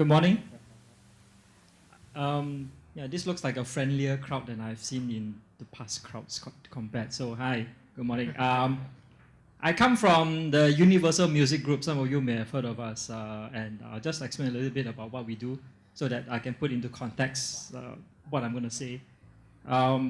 Good morning. Yeah, this looks like a friendlier crowd than I've seen in the past crowds compared. So hi, good morning. I come from the Universal Music Group. Some of you may have heard of us, and I'll just explain a little bit about what we do so that I can put into context what I'm going to say. I'll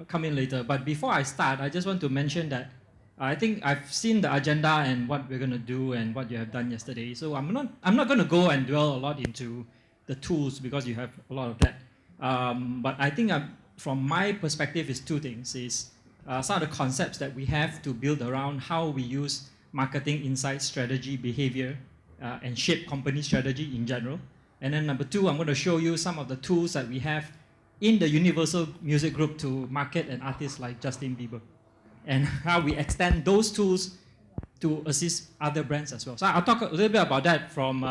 come in later, but before I start, I just want to mention that I think I've seen the agenda and what we're going to do and what you have done yesterday. So I'm not going to go and dwell a lot into the tools because you have a lot of that. But I think from my perspective is two things. Is some of the concepts that we have to build around how we use marketing insights, strategy, behavior, and shape company strategy in general. And then number two, I'm going to show you some of the tools that we have in the Universal Music Group to market an artist like Justin Bieber, and how we extend those tools to assist other brands as well. So I'll talk a little bit about that from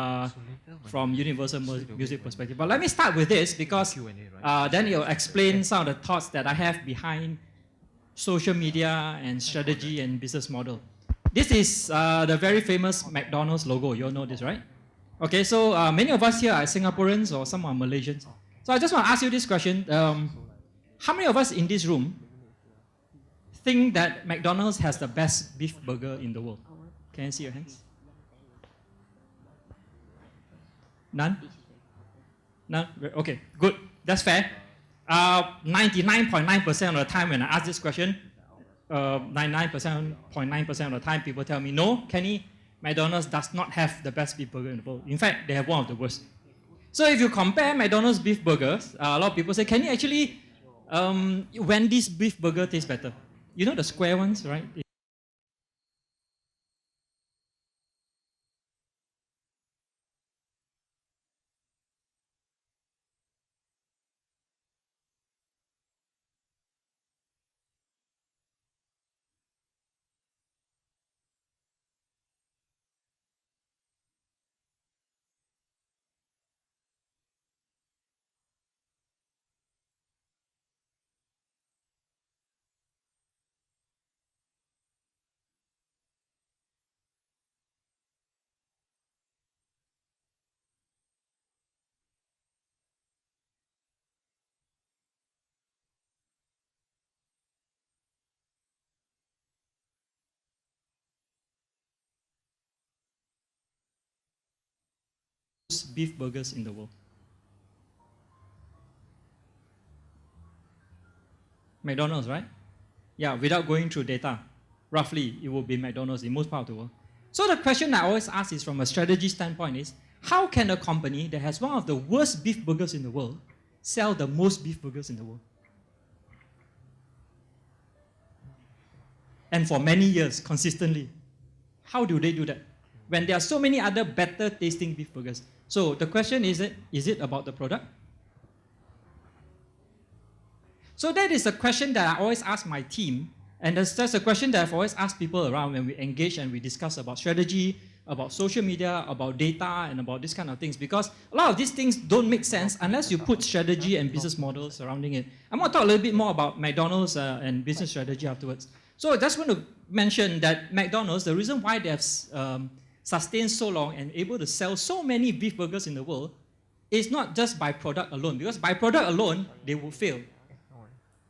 Universal Music perspective. But let me start with this because then it'll explain some of the thoughts that I have behind social media and strategy and business model. This is the very famous McDonald's logo. You all know this, right? Okay, so many of us here are Singaporeans or some are Malaysians. So I just want to ask you this question. How many of us in this room think that McDonald's has the best beef burger in the world? Can you see your hands? None? None? Okay, good. That's fair. 99.9% of the time when I ask this question, 99.9% of the time people tell me, no, Kenny, McDonald's does not have the best beef burger in the world. In fact, they have one of the worst. So if you compare McDonald's beef burgers, a lot of people say, Kenny, actually, Wendy's beef burger tastes better. You know the square ones, right? Beef burgers in the world. McDonald's, right? Yeah, without going through data, roughly it will be McDonald's in most part of the world. So the question I always ask is from a strategy standpoint is, how can a company that has one of the worst beef burgers in the world sell the most beef burgers in the world? And for many years, consistently. How do they do that? When there are so many other better tasting beef burgers. So the question is it about the product? So that is a question that I always ask my team, and that's a question that I've always asked people around when we engage and we discuss about strategy, about social media, about data, and about this kind of things, because a lot of these things don't make sense unless you put strategy and business models surrounding it. I'm going to talk a little bit more about McDonald's and business strategy afterwards. So I just want to mention that McDonald's, the reason why they have sustained so long and able to sell so many beef burgers in the world is not just by product alone, because by product alone, they will fail.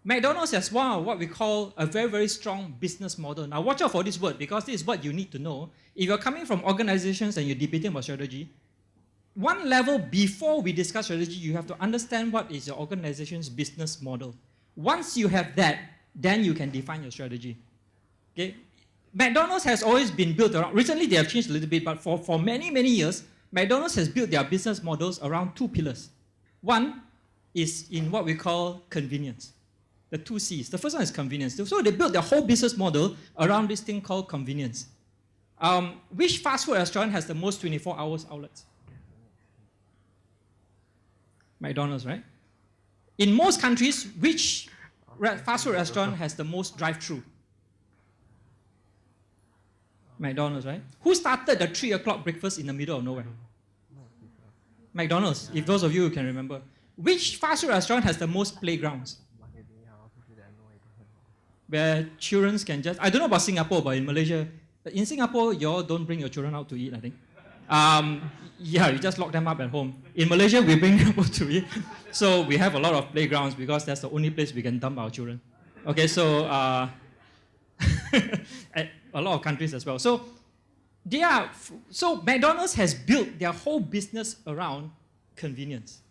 McDonald's has one of what we call a very, very strong business model. Now watch out for this word because this is what you need to know. If you're coming from organizations and you're debating about strategy, one level before we discuss strategy, you have to understand what is your organization's business model. Once you have that, then you can define your strategy. Okay? McDonald's has always been built around, recently they have changed a little bit, but for many, many years, McDonald's has built their business models around two pillars. One is in what we call convenience. The two C's. The first one is convenience. So they built their whole business model around this thing called convenience. Which fast food restaurant has the most 24 hours outlets? McDonald's, right? In most countries, which fast food restaurant has the most drive-through? McDonald's, right? Who started the 3 o'clock breakfast in the middle of nowhere? McDonald's, if those of you who can remember. Which fast food restaurant has the most playgrounds? Where children can just, I don't know about Singapore, but in Malaysia, in Singapore, you all don't bring your children out to eat, I think. Yeah, you just lock them up at home. In Malaysia, we bring them to it. So we have a lot of playgrounds because that's the only place we can dump our children. Okay, so a lot of countries as well. So McDonald's has built their whole business around convenience.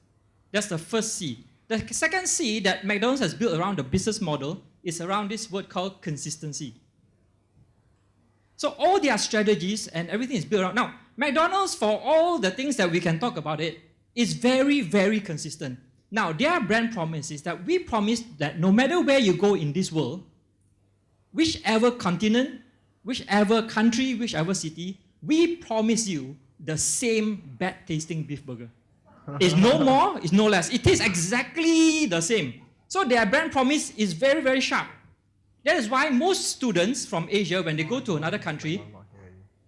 That's the first C. The second C that McDonald's has built around the business model is around this word called consistency. So all their strategies and everything is built around. Now, McDonald's, for all the things that we can talk about it, is very, very consistent. Now, their brand promise is that we promise that no matter where you go in this world, whichever continent, whichever country, whichever city, we promise you the same bad-tasting beef burger. It's no more, it's no less. It tastes exactly the same. So their brand promise is very, very sharp. That is why most students from Asia, when they go to another country,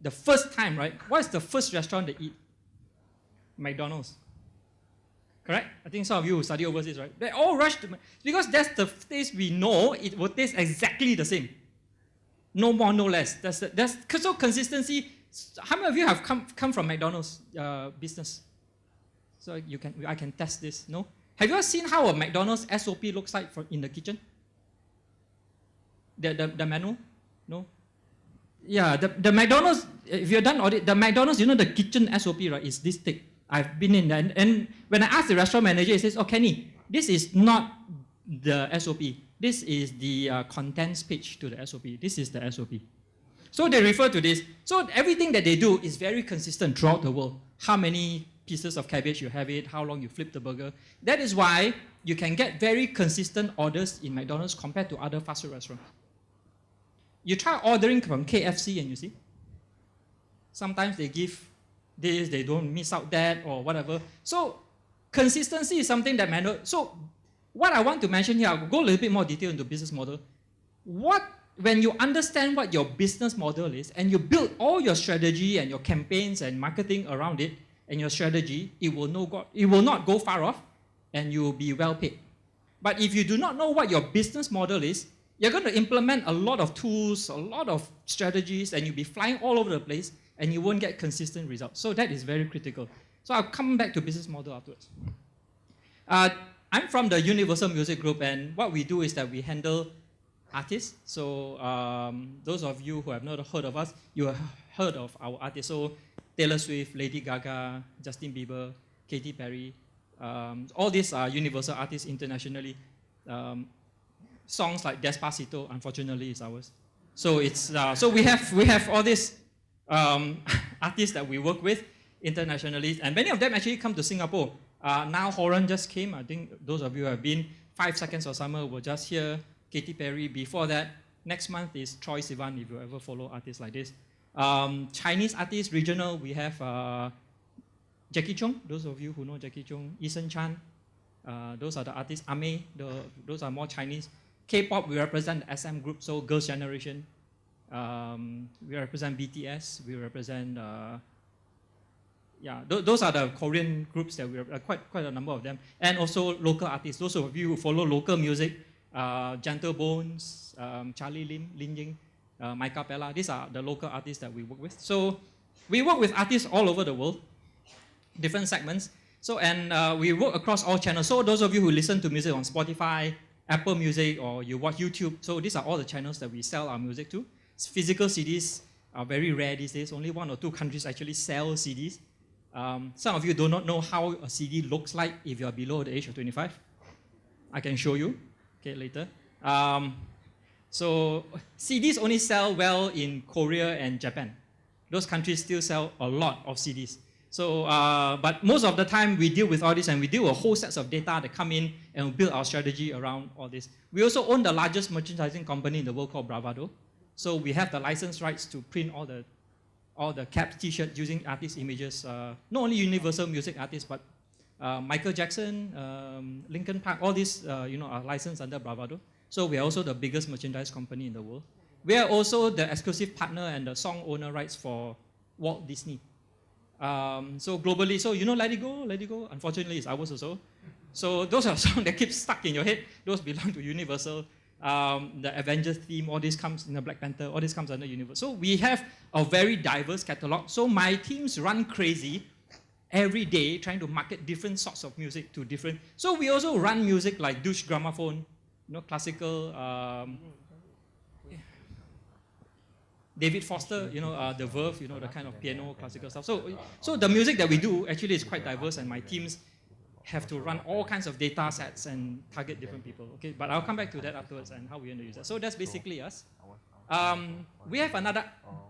the first time, right, what is the first restaurant they eat? McDonald's. Correct? I think some of you who study overseas, right? They all rush to, because that's the taste we know, it will taste exactly the same. No more, no less. So consistency. How many of you have come from McDonald's business? So I can test this, no? Have you ever seen how a McDonald's SOP looks like in the kitchen? The manual? No? Yeah, the McDonald's, if you're done audit, the McDonald's, you know the kitchen SOP, right, is this thick. I've been in there, and when I asked the restaurant manager, he says, oh, Kenny, this is not the SOP. This is the contents page to the SOP. This is the SOP. So they refer to this. So everything that they do is very consistent throughout the world. How many pieces of cabbage you have it, how long you flip the burger. That is why you can get very consistent orders in McDonald's compared to other fast food restaurants. You try ordering from KFC and you see, sometimes they give this, they don't miss out that or whatever. So consistency is something that matters. So what I want to mention here, I'll go a little bit more detail into business model. When you understand what your business model is and you build all your strategy and your campaigns and marketing around it and your strategy, it will not go far off and you will be well paid. But if you do not know what your business model is, you're going to implement a lot of tools, a lot of strategies, and you'll be flying all over the place and you won't get consistent results. So that is very critical. So I'll come back to business model afterwards. I'm from the Universal Music Group, and what we do is that we handle artists. So those of you who have not heard of us, you have heard of our artists. So Taylor Swift, Lady Gaga, Justin Bieber, Katy Perry, all these are Universal artists internationally. Songs like Despacito, unfortunately, is ours. So it's so we have all these artists that we work with internationally, and many of them actually come to Singapore. Now Horan just came. I think those of you who have been 5 Seconds of Summer were just here. Katy Perry. Before that, next month is Troye Sivan, if you ever follow artists like this. Chinese artists, regional, we have Jackie Chung. Those of you who know Jackie Chung, Eason Chan. Those are the artists. Ame, those are more Chinese. K-pop, we represent the SM group, so Girls' Generation. We represent BTS. We represent, those are the Korean groups that we quite a number of them, and also local artists. Those of you who follow local music, Gentle Bones, Charlie Lim, Lin Ying, Mike Capella. These are the local artists that we work with. So we work with artists all over the world, different segments. So we work across all channels. So those of you who listen to music on Spotify, Apple Music, or you watch YouTube, so these are all the channels that we sell our music to. Physical CDs are very rare these days. Only 1 or 2 countries actually sell CDs. Some of you do not know how a CD looks like if you're below the age of 25. I can show you later. So CDs only sell well in Korea and Japan. Those countries still sell a lot of CDs. So, but most of the time we deal with all this, and we deal with a whole sets of data that come in and we build our strategy around all this. We also own the largest merchandising company in the world called Bravado. So we have the license rights to print all the caps, t-shirts using artist images. Not only Universal Music artists, but Michael Jackson, Linkin Park, all these are licensed under Bravado. So we are also the biggest merchandise company in the world. We are also the exclusive partner and the song owner rights for Walt Disney. So globally, so Let It Go, Let It Go, unfortunately it's ours also. So those are songs that keep stuck in your head. Those belong to Universal. the Avengers theme, all this comes in the Black Panther, all this comes under Universe. So we have a very diverse catalog. So my teams run crazy every day trying to market different sorts of music to different. So we also run music like douche gramophone, classical, David Foster, the Verve, the kind of piano, classical stuff. So the music that we do actually is quite diverse, and my teams have to run all kinds of data sets and target different people. Okay, but I'll come back to that afterwards and how we're going to use that. So that's basically us. We have another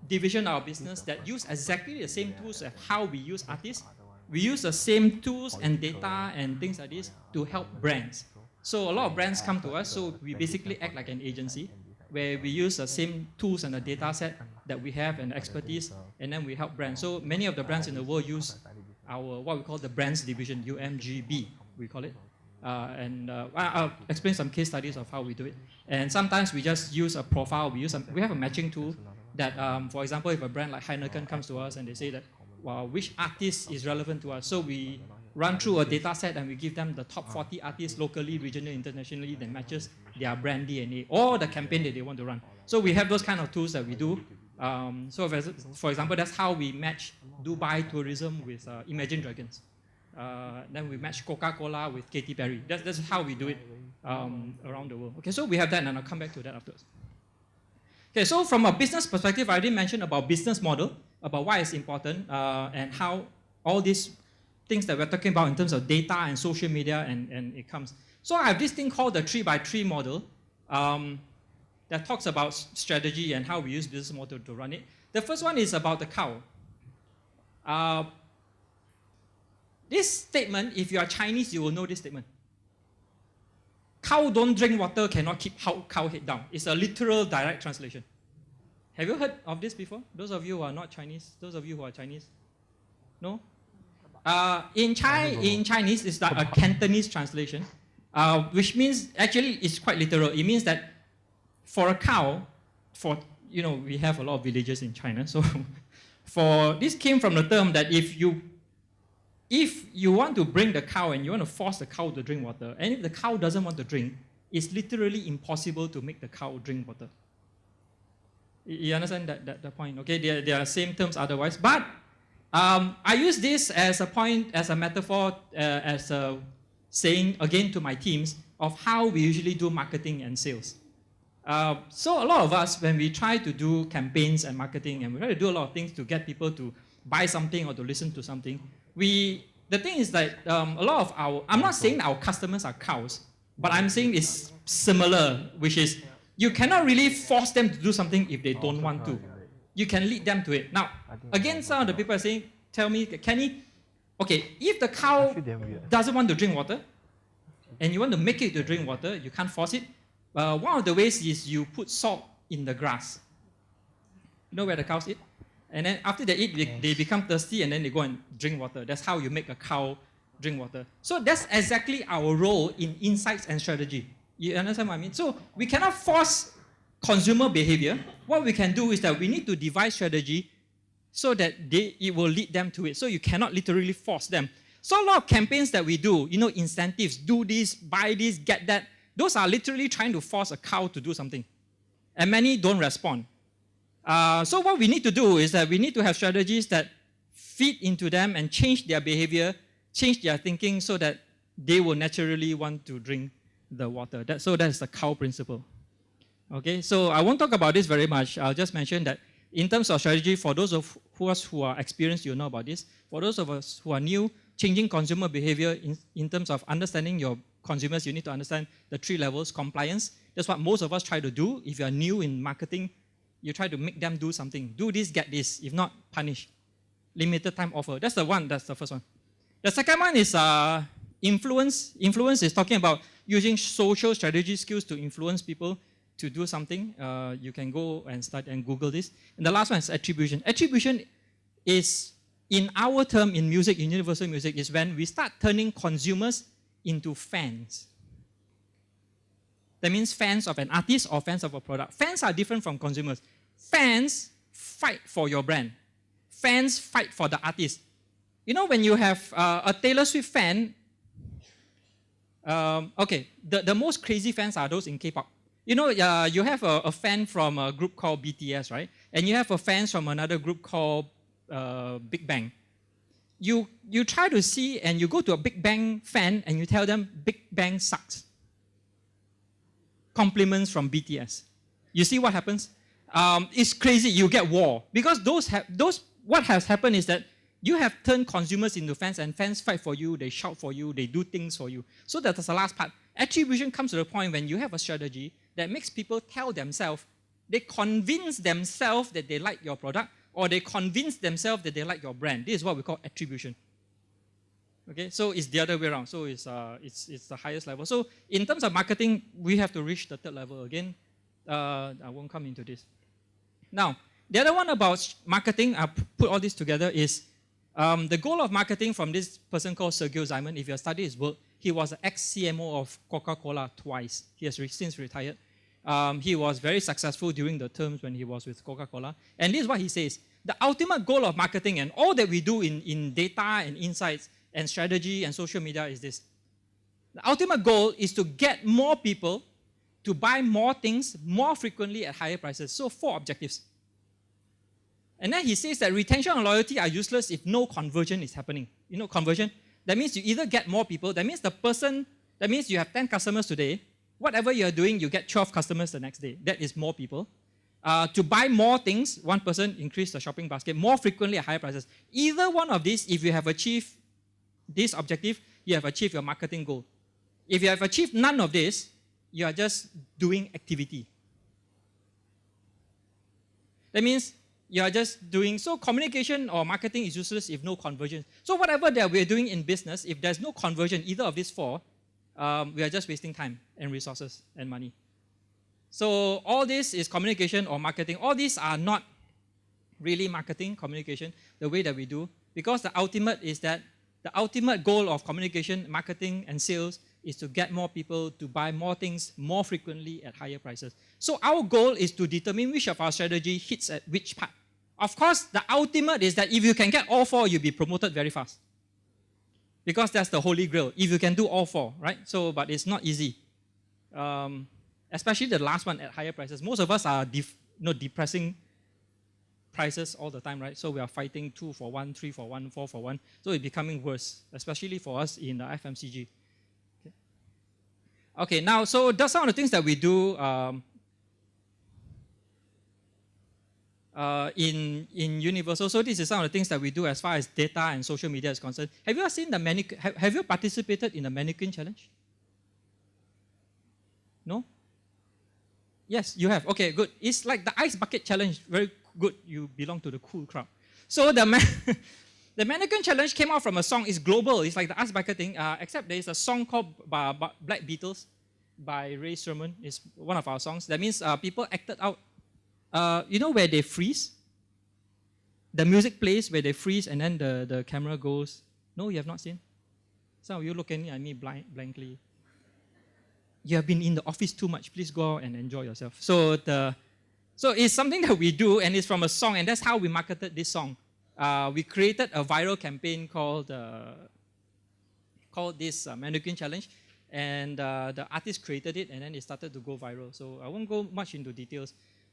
division of our business that use exactly the same tools as how we use artists. We use the same tools and data and things like this to help brands. So a lot of brands come to us, so we basically act like an agency where we use the same tools and the data set that we have and expertise, and then we help brands. So many of the brands in the world use our, what we call the brands division, UMGB, we call it. I'll explain some case studies of how we do it. And sometimes we just use a profile, we have a matching tool that, for example, if a brand like Heineken comes to us and they say that, well, which artist is relevant to us? So we run through a data set and we give them the top 40 artists locally, regionally, internationally that matches their brand DNA or the campaign that they want to run. So we have those kind of tools that we do. So for example, that's how we match Dubai tourism with Imagine Dragons. Then we match Coca-Cola with Katy Perry. That's how we do it around the world. Okay, so we have that, and I'll come back to that afterwards. Okay, so from a business perspective, I already mentioned about business model, about why it's important, and how all these things that we're talking about in terms of data and social media, and it comes. So I have this thing called the 3x3 model that talks about strategy and how we use business model to run it. The first one is about the cow. This statement, if you are Chinese, you will know this statement. Cow don't drink water, cannot keep cow head down. It's a literal direct translation. Have you heard of this before? Those of you who are not Chinese, those of you who are Chinese? No? In Chinese, it's like a Cantonese translation, which means, actually, it's quite literal. It means that for a cow, we have a lot of villages in China, so this came from the term that if you want to bring the cow and you want to force the cow to drink water, and if the cow doesn't want to drink, it's literally impossible to make the cow drink water. You understand that point? Okay, there are same terms otherwise, but I use this as a point, as a metaphor, as a saying again to my teams of how we usually do marketing and sales. So a lot of us, when we try to do campaigns and marketing, and we try to do a lot of things to get people to buy something or to listen to something, the thing is that a lot of I'm not saying our customers are cows, but I'm saying it's similar, which is you cannot really force them to do something if they don't want to. You can lead them to it. Now, again, some of the people are saying, tell me, Kenny, okay, if the cow doesn't want to drink water, and you want to make it to drink water, you can't force it. One of the ways is you put salt in the grass. You know where the cows eat? And then after they eat, they become thirsty, and then they go and drink water. That's how you make a cow drink water. So that's exactly our role in insights and strategy. You understand what I mean? So we cannot force consumer behavior. What we can do is that we need to devise strategy so that it will lead them to it. So you cannot literally force them. So a lot of campaigns that we do, incentives, do this, buy this, get that, those are literally trying to force a cow to do something. And many don't respond. So what we need to do is that we need to have strategies that feed into them and change their behavior, change their thinking so that they will naturally want to drink the water. So that's the cow principle. Okay, so I won't talk about this very much. I'll just mention that in terms of strategy, for those of us who are experienced, you know about this. For those of us who are new, changing consumer behavior in terms of understanding your consumers, you need to understand the 3 levels. Compliance, that's what most of us try to do. If you are new in marketing, you try to make them do something. Do this, get this. If not, punish. Limited time offer. That's the first one. The second one is influence. Influence is talking about using social strategy skills to influence people to do something. You can go and start and Google this. And the last one is attribution. Attribution is, in our term in music, in universal music, is when we start turning consumers into fans. That means fans of an artist or fans of a product. Fans are different from consumers. Fans fight for your brand. Fans fight for the artist. When you have a Taylor Swift fan, the most crazy fans are those in K-pop. You know, you have a fan from a group called BTS, right? And you have a fan from another group called Big Bang. You try to see and you go to a Big Bang fan and you tell them Big Bang sucks. Compliments from BTS. You see what happens? It's crazy. You get war because what has happened is that you have turned consumers into fans, and fans fight for you. They shout for you. They do things for you. So that's the last part. Attribution comes to the point when you have a strategy that makes people tell themselves, they convince themselves that they like your product, or they convince themselves that they like your brand. This is what we call attribution. Okay, so it's the other way around. So it's the highest level. So in terms of marketing, we have to reach the third level again. I won't come into this. Now, the other one about marketing, I put all this together, is the goal of marketing from this person called Sergio Simon. If you have studied his work, he was an ex-CMO of Coca-Cola twice. He has since retired. He was very successful during the terms when he was with Coca-Cola. And this is what he says. The ultimate goal of marketing and all that we do in data and insights and strategy and social media is this. The ultimate goal is to get more people to buy more things more frequently at higher prices. So 4 objectives. And then he says that retention and loyalty are useless if no conversion is happening. You know conversion? That means you either get more people, that means you have 10 customers today, whatever you're doing, you get 12 customers the next day. That is more people. To buy more things, one person increase the shopping basket more frequently at higher prices. Either one of these, if you have achieved this objective, you have achieved your marketing goal. If you have achieved none of this, you are just doing activity. That means you are just doing, so communication or marketing is useless if no conversion. So whatever that we're doing in business, if there's no conversion, either of these 4, we are just wasting time and resources and money. So all this is communication or marketing. All these are not really marketing, communication, the way that we do, because the ultimate goal of communication, marketing, and sales is to get more people to buy more things more frequently at higher prices. So our goal is to determine which of our strategy hits at which part. Of course, the ultimate is that if you can get all 4, you'll be promoted very fast. Because that's the holy grail, if you can do all 4, right? So, but it's not easy. Especially the last one at higher prices. Most of us are depressing prices all the time, right? So we are fighting 2 for 1, 3 for 1, 4 for 1. So it's becoming worse, especially for us in the FMCG. Okay, now, so that's some of the things that we do in Universal. So this is some of the things that we do as far as data and social media is concerned. Have you seen the mannequin? Have you participated in the mannequin challenge? No? Yes, you have. Okay, good. It's like the ice bucket challenge. Very good. You belong to the cool crowd. So the mannequin challenge came out from a song. It's global. It's like the ice bucket thing. Except there is a song called Black Beatles by Ray Sherman. It's one of our songs. That means people acted out. You know where they freeze? The music plays where they freeze and then the camera goes. No, you have not seen? Some of you looking at me blankly. You have been in the office too much. Please go out and enjoy yourself. So it's something that we do, and it's from a song, and that's how we marketed this song. We created a viral campaign called this Mannequin Challenge, and the artist created it, and then it started to go viral. So I won't go much into details.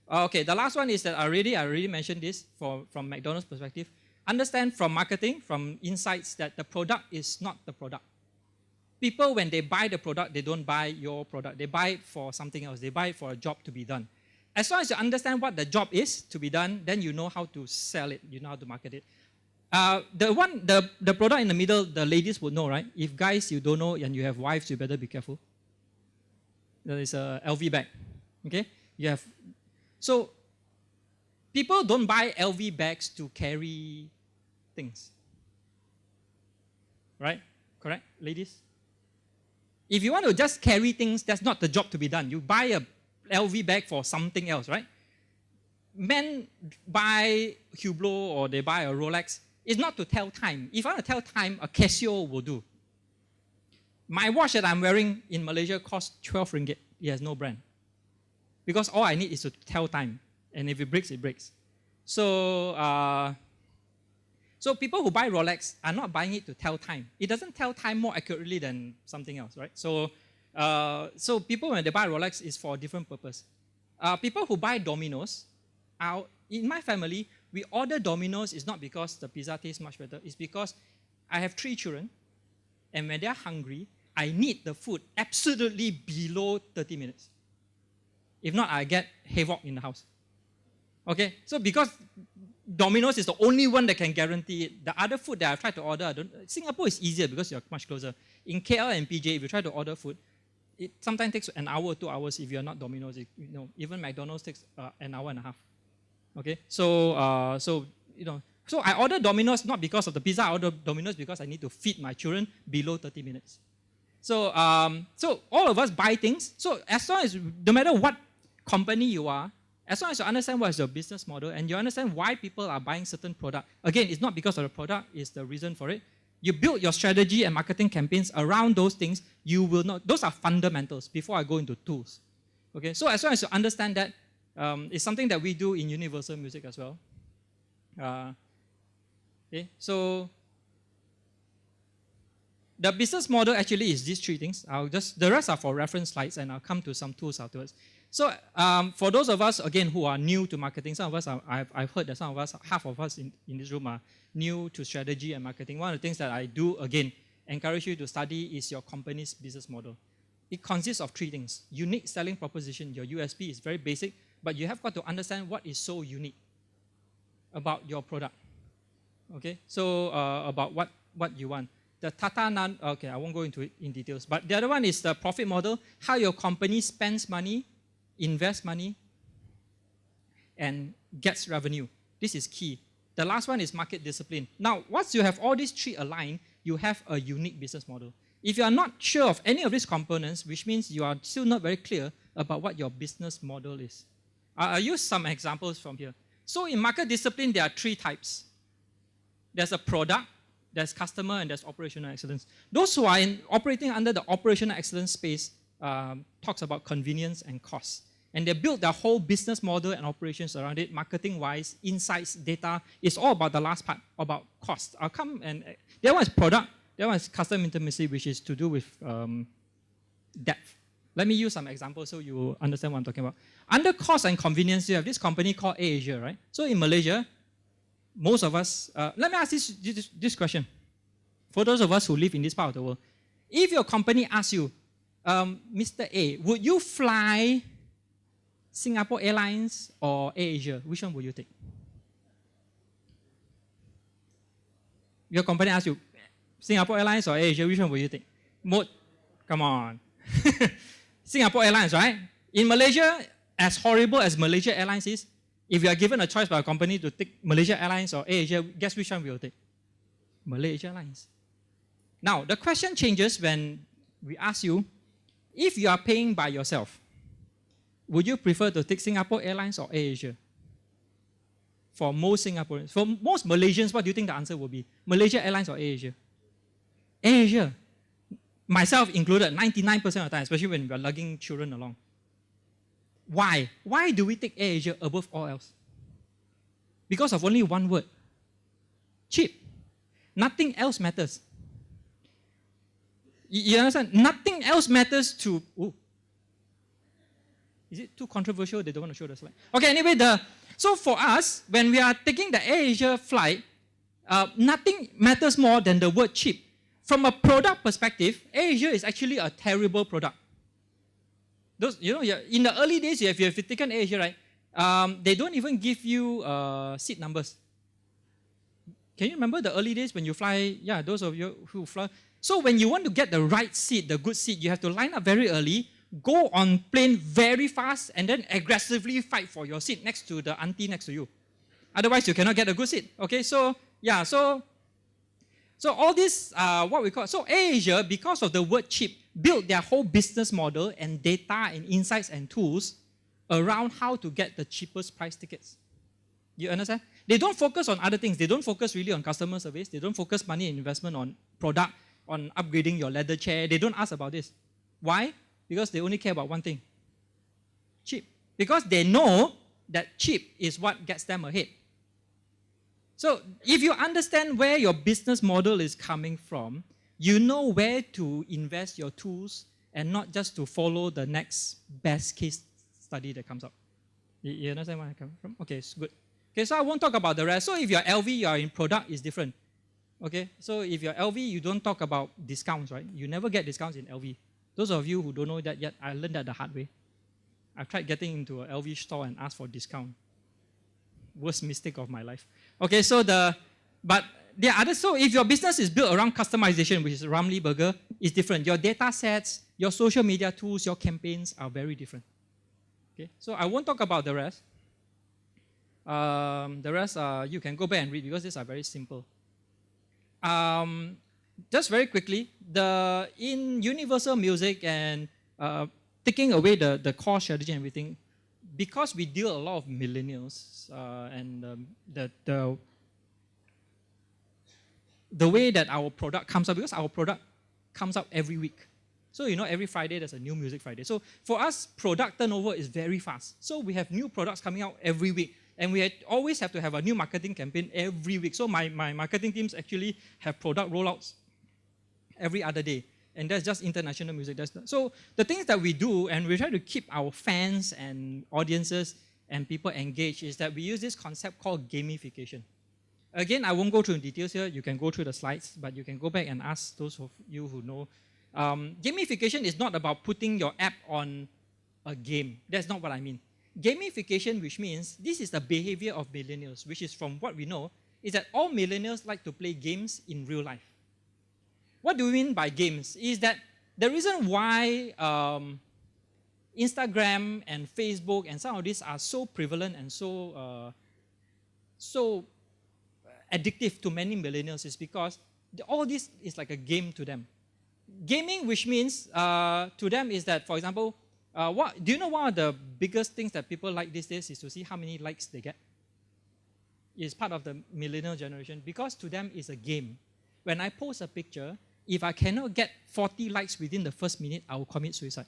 Okay, the last one is that I already mentioned this from McDonald's perspective. Understand from marketing, from insights, that the product is not the product. People, when they buy the product, they don't buy your product. They buy it for something else. They buy it for a job to be done. As long as you understand what the job is to be done, then you know how to sell it. You know how to market it. The product in the middle, the ladies would know, right? If guys, you don't know and you have wives, you better be careful. There is a LV bag. Okay? So people don't buy LV bags to carry things. Right? Correct, ladies? If you want to just carry things, that's not the job to be done. You buy a LV bag for something else, right? Men buy Hublot or they buy a Rolex. It's not to tell time. If I want to tell time, a Casio will do. My watch that I'm wearing in Malaysia costs 12 ringgit. It has no brand. Because all I need is to tell time. And if it breaks, it breaks. So people who buy Rolex are not buying it to tell time. It doesn't tell time more accurately than something else, right? So So people, when they buy Rolex, is for a different purpose. People who buy Domino's, in my family, we order Domino's is not because the pizza tastes much better. It's because I have 3 children, and when they're hungry, I need the food absolutely below 30 minutes. If not, I get havoc in the house. Okay, so because Domino's is the only one that can guarantee it. The other food that I've tried to order, Singapore is easier because you're much closer. In KL and PJ, if you try to order food, it sometimes takes an hour or 2 hours if you're not Domino's. Even McDonald's takes an hour and a half. Okay, so I order Domino's not because of the pizza. I order Domino's because I need to feed my children below 30 minutes. So all of us buy things. So as long as, no matter what company you are, as long as you understand what is your business model and you understand why people are buying certain product, again, it's not because of the product, it's the reason for it. You build your strategy and marketing campaigns around those things, you will not, those are fundamentals before I go into tools. Okay, so as long as you understand that, it's something that we do in Universal Music as well. Okay, so the business model actually is these 3 things. The rest are for reference slides, and I'll come to some tools afterwards. So for those of us, again, who are new to marketing, some of us, I've heard that some of us, half of us in this room are new to strategy and marketing. One of the things that I do, again, encourage you to study is your company's business model. It consists of 3 things. Unique selling proposition, your USP is very basic, but you have got to understand what is so unique about your product. Okay, so about what you want. The Tata Nan, okay, I won't go into it in details, but the other one is the profit model, how your company spends money, invests money, and gets revenue. This is key. The last one is market discipline. Now, once you have all these 3 aligned, you have a unique business model. If you are not sure of any of these components, which means you are still not very clear about what your business model is. I'll use some examples from here. So in market discipline, there are 3 types. There's a product, there's customer, and there's operational excellence. Those who are operating under the operational excellence space talks about convenience and cost. And they build their whole business model and operations around it, marketing-wise, insights, data. It's all about the last part, about cost. I'll come and, the other one is product, the other one is custom intimacy, which is to do with depth. Let me use some examples so you understand what I'm talking about. Under cost and convenience, you have this company called AirAsia, right? So in Malaysia, most of us, let me ask this question. For those of us who live in this part of the world, if your company asks you, Mr. A, would you fly Singapore Airlines or AirAsia? Which one would you take? Your company asks you, Singapore Airlines or AirAsia, which one would you take? Come on. Singapore Airlines, right? In Malaysia, as horrible as Malaysia Airlines is, if you are given a choice by a company to take Malaysia Airlines or AirAsia, guess which one we will take? Malaysia Airlines. Now, the question changes when we ask you, if you are paying by yourself, would you prefer to take Singapore Airlines or AirAsia? For most Singaporeans, for most Malaysians, what do you think the answer will be? Malaysia Airlines or AirAsia? AirAsia. Myself included, 99% of the time, especially when we are lugging children along. Why? Why do we take AirAsia above all else? Because of only one word. Cheap. Nothing else matters. You understand? Nothing else matters to... Ooh. Is it too controversial? They don't want to show the slide. Okay, anyway, so for us, when we are taking the AirAsia flight, nothing matters more than the word cheap. From a product perspective, AirAsia is actually a terrible product. Those, in the early days, if you have taken AirAsia, right, they don't even give you seat numbers. Can you remember the early days when you fly? Yeah, those of you who fly. So when you want to get the right seat, the good seat, you have to line up very early, go on plane very fast, and then aggressively fight for your seat next to the auntie next to you. Otherwise, you cannot get a good seat. Okay, so yeah, so all this, what we call, so AirAsia, because of the word cheap, built their whole business model and data and insights and tools around how to get the cheapest price tickets. You understand? They don't focus on other things. They don't focus really on customer service. They don't focus money and investment on product, on upgrading your leather chair. They don't ask about this. Why? Because they only care about one thing. Cheap. Because they know that cheap is what gets them ahead. So if you understand where your business model is coming from, you know where to invest your tools and not just to follow the next best case study that comes up. You understand where I come from? Okay, it's good. Okay, so I won't talk about the rest. So if you're LV, you're in product, it's different. Okay, so if you're LV, you don't talk about discounts, right? You never get discounts in LV. Those of you who don't know that yet, I learned that the hard way. I've tried getting into an LV store and asked for discount. Worst mistake of my life. Okay, so so if your business is built around customization, which is Ramly Burger, it's different. Your data sets, your social media tools, your campaigns are very different. Okay, so I won't talk about the rest. You can go back and read because these are very simple. Just very quickly, in Universal Music and taking away the core strategy and everything, because we deal a lot of millennials and the way that our product comes up, because our product comes out every week. So every Friday there's a new Music Friday. So for us, product turnover is very fast. So we have new products coming out every week. And we always have to have a new marketing campaign every week. So my marketing teams actually have product rollouts every other day. And that's just international music. So the things that we do, and we try to keep our fans and audiences and people engaged, is that we use this concept called gamification. Again, I won't go through details here. You can go through the slides, but you can go back and ask those of you who know. Gamification is not about putting your app on a game. That's not what I mean. Gamification, which means this is the behavior of millennials, which is from what we know, is that all millennials like to play games in real life. What do we mean by games? Is that the reason why Instagram and Facebook and some of these are so prevalent and so addictive to many millennials is because all this is like a game to them. Gaming, which means to them is that, for example, do you know one of the biggest things that people like these days is to see how many likes they get? It's part of the millennial generation because to them it's a game. When I post a picture, if I cannot get 40 likes within the first minute, I will commit suicide.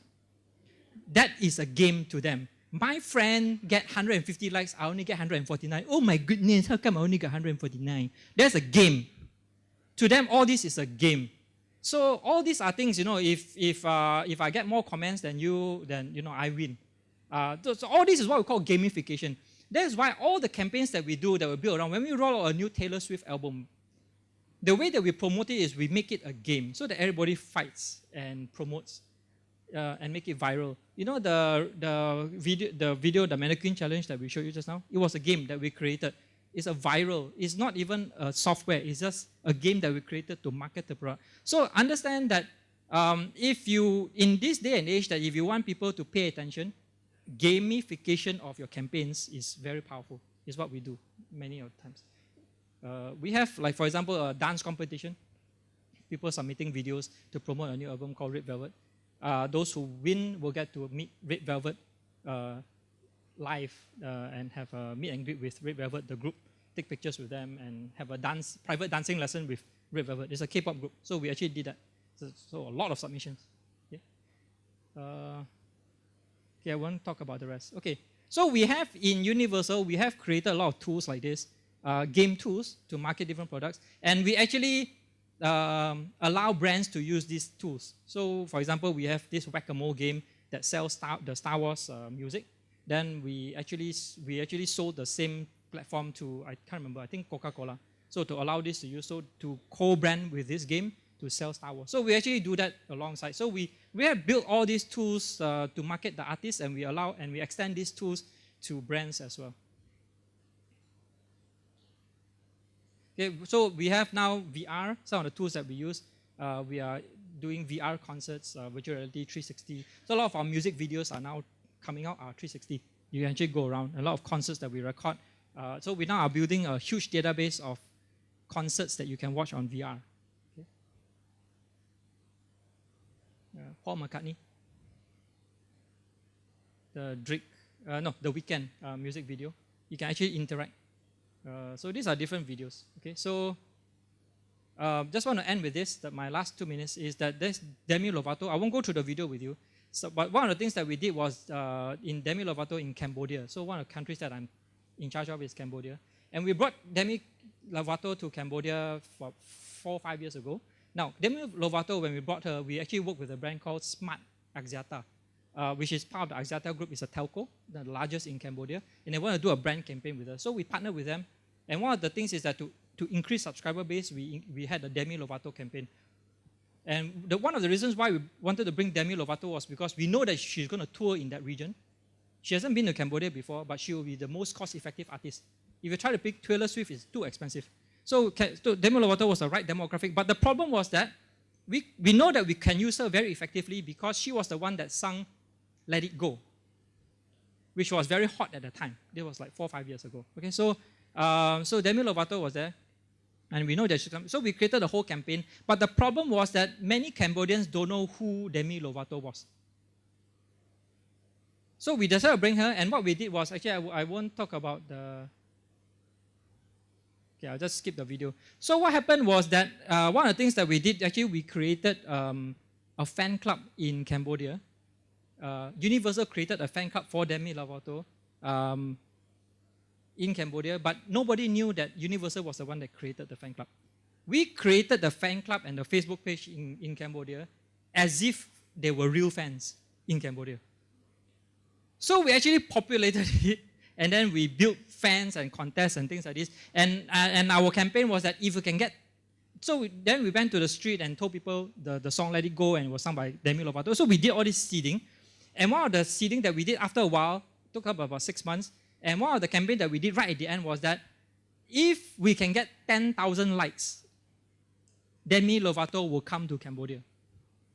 That is a game to them. My friend get 150 likes, I only get 149. Oh my goodness, how come I only get 149? That's a game. To them, all this is a game. So all these are things, if I get more comments than you, then I win. So all this is what we call gamification. That is why all the campaigns that we do, that we build around, when we roll out a new Taylor Swift album, the way that we promote it is we make it a game so that everybody fights and promotes and make it viral. The video, the mannequin challenge that we showed you just now, it was a game that we created. It's a viral. It's not even a software. It's just a game that we created to market the product. So understand that if you, in this day and age, that if you want people to pay attention, gamification of your campaigns is very powerful. It's what we do many of the times. We have, like for example, a dance competition. People submitting videos to promote a new album called Red Velvet. Those who win will get to meet Red Velvet live and have a meet and greet with Red Velvet, the group, take pictures with them and have a private dancing lesson with Red Velvet. It's a K-pop group, so we actually did that. So a lot of submissions. Okay, I won't talk about the rest. Okay, so we have in Universal, we have created a lot of tools like this, game tools to market different products, and we actually allow brands to use these tools. So for example, we have this whack-a-mole game that sells the Star Wars music. Then we actually sold the same platform to, I can't remember, I think Coca-Cola. So to allow this to use, so to co-brand with this game to sell Star Wars. So we actually do that alongside. So we have built all these tools to market the artists, and we extend these tools to brands as well. Okay, so we have now VR, some of the tools that we use. We are doing VR concerts, virtual reality 360. So a lot of our music videos are now coming out are 360. You can actually go around. A lot of concerts that we record. So we now are building a huge database of concerts that you can watch on VR. Okay. Paul McCartney. The Weeknd music video. You can actually interact. So these are different videos. Okay, so just want to end with this. That my last 2 minutes is that there's Demi Lovato. I won't go through the video with you. So, but one of the things that we did was in Demi Lovato in Cambodia. So one of the countries that I'm in charge of is Cambodia. And we brought Demi Lovato to Cambodia for 4 or 5 years ago. Now, Demi Lovato, when we brought her, we actually worked with a brand called Smart Axiata, which is part of the Axiata group, is a telco, the largest in Cambodia, and they want to do a brand campaign with us. So we partnered with them, and one of the things is that to increase subscriber base, we had a Demi Lovato campaign. And one of the reasons why we wanted to bring Demi Lovato was because we know that she's going to tour in that region. She hasn't been to Cambodia before, but she will be the most cost-effective artist. If you try to pick Taylor Swift, it's too expensive. So Demi Lovato was the right demographic, but the problem was that we know that we can use her very effectively because she was the one that sung Let It Go, which was very hot at the time. It was like 4 or 5 years ago. Okay, so Demi Lovato was there, and we know that she come. So we created the whole campaign, but the problem was that many Cambodians don't know who Demi Lovato was. So we decided to bring her, and what we did was, actually I won't talk about the... Okay, I'll just skip the video. So what happened was that one of the things that we did, actually we created a fan club in Cambodia. Universal created a fan club for Demi Lovato in Cambodia, but nobody knew that Universal was the one that created the fan club. We created the fan club and the Facebook page in Cambodia as if they were real fans in Cambodia. So we actually populated it, and then we built fans and contests and things like this. And our campaign was that if we can get... So then we went to the street and told people the song Let It Go, and it was sung by Demi Lovato. So we did all this seeding. And one of the seeding that we did after a while, took up about 6 months, and one of the campaign that we did right at the end was that if we can get 10,000 likes, Demi Lovato will come to Cambodia.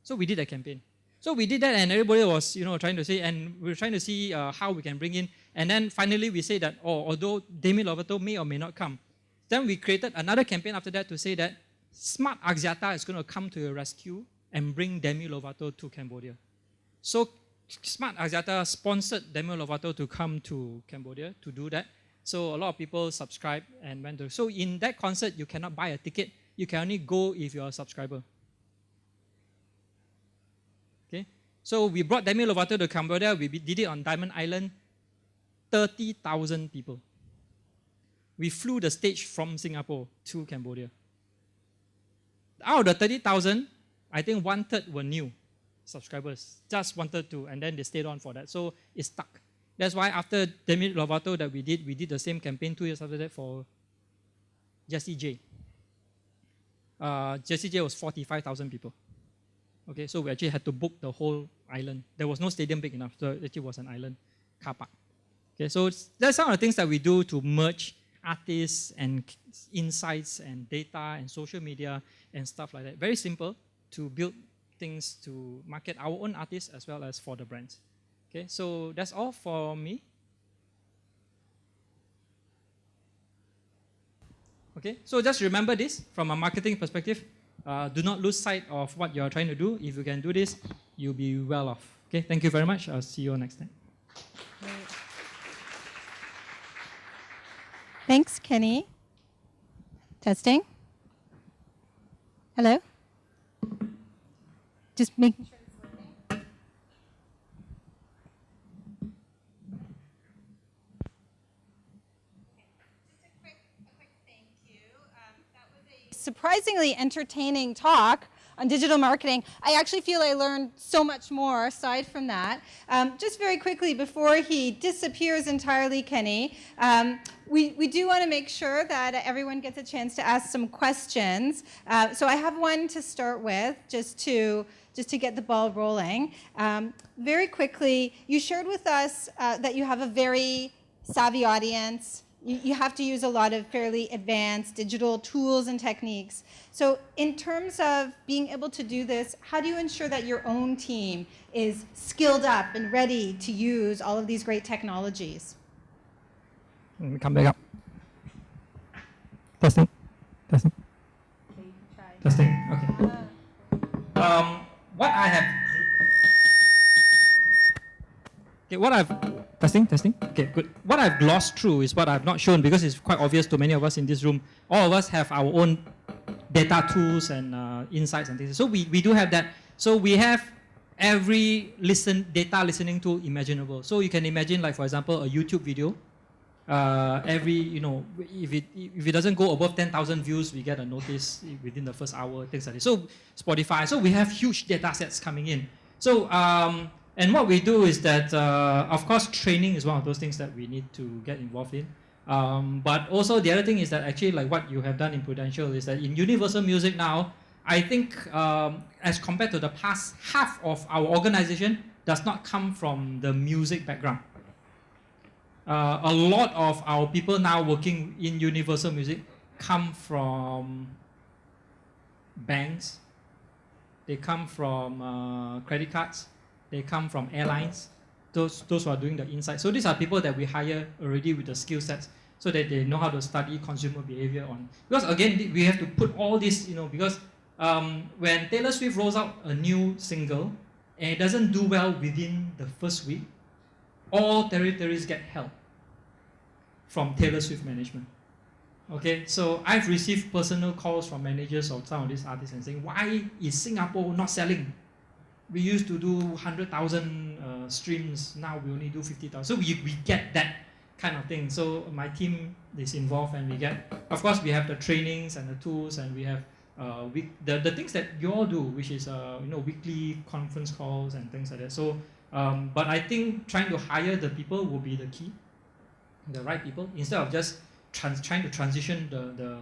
So we did a campaign. So we did that, and everybody was, trying to say, and we were trying to see how we can bring in. And then finally we say that, although Demi Lovato may or may not come, then we created another campaign after that to say that Smart Axiata is going to come to your rescue and bring Demi Lovato to Cambodia. So Smart Axiata sponsored Demi Lovato to come to Cambodia to do that. So a lot of people subscribed and went to. So in that concert, you cannot buy a ticket. You can only go if you're a subscriber. Okay. So we brought Demi Lovato to Cambodia. We did it on Diamond Island. 30,000 people. We flew the stage from Singapore to Cambodia. Out of the 30,000, I think 1/3 were new subscribers. Just wanted to, and then they stayed on for that. So it stuck. That's why after Demi Lovato that we did the same campaign 2 years after that for Jessie J. Jessie J was 45,000 people. Okay, so we actually had to book the whole island. There was no stadium big enough, so it actually was an island car park. Okay, so that's some of the things that we do to merge artists and insights and data and social media and stuff like that. Very simple to build things to market our own artists as well as for the brands. Okay, so that's all for me. Okay, so just remember this from a marketing perspective. Do not lose sight of what you're trying to do. If you can do this, you'll be well off. Okay, thank you very much. I'll see you next time. Thanks, Kenny. Testing. Hello? Just making sure it's working. Just a quick thank you. That was a surprisingly entertaining talk on digital marketing. I actually feel I learned so much more aside from that. Just very quickly, before he disappears entirely, Kenny, we do want to make sure that everyone gets a chance to ask some questions. So I have one to start with, just to get the ball rolling. Very quickly, you shared with us that you have a very savvy audience. You have to use a lot of fairly advanced digital tools and techniques. So in terms of being able to do this, how do you ensure that your own team is skilled up and ready to use all of these great technologies? Let me come back up. Testing. Testing. Okay, you can try. Testing. Okay. What I have... Okay, what I've... Testing, testing. Okay, good. What I've glossed through is what I've not shown because it's quite obvious to many of us in this room. All of us have our own data tools and insights and things. So we do have that. So we have every data listening tool imaginable. So you can imagine, like for example, a YouTube video. If it doesn't go above 10,000 views, we get a notice within the first hour, things like this. So Spotify. So we have huge data sets coming in. So, and what we do is that, of course, training is one of those things that we need to get involved in. But also the other thing is that actually, like what you have done in Prudential, is that in Universal Music now, I think as compared to the past, half of our organization does not come from the music background. A lot of our people now working in Universal Music come from banks, they come from credit cards, they come from airlines, those who are doing the insight. So these are people that we hire already with the skill sets so that they know how to study consumer behavior on. Because again, we have to put all this, because when Taylor Swift rolls out a new single and it doesn't do well within the first week, all territories get held from Taylor Swift management. Okay, so I've received personal calls from managers of some of these artists and saying, why is Singapore not selling? We used to do 100,000 streams, now we only do 50,000. So we get that kind of thing. So my team is involved and we get, of course we have the trainings and the tools and we have the things that you all do, which is weekly conference calls and things like that. So, but I think trying to hire the people will be the key, the right people, instead of just trying to transition the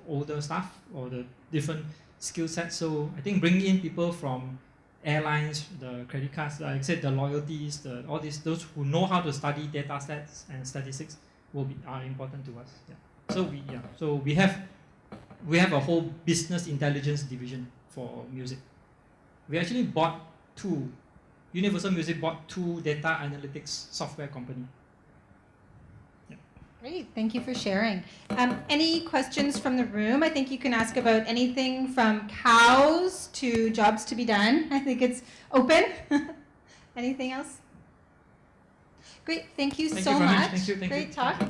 older staff or the different skill sets. So I think bringing in people from airlines, the credit cards, like I said, the loyalties, all these, those who know how to study data sets and statistics are important to us. Yeah. So we have a whole business intelligence division for music. We actually bought Universal Music bought 2 data analytics software company. Great, thank you for sharing. Any questions from the room? I think you can ask about anything from cows to jobs to be done. I think it's open. Anything else? Great, thank you so much. Thank you. Great talk.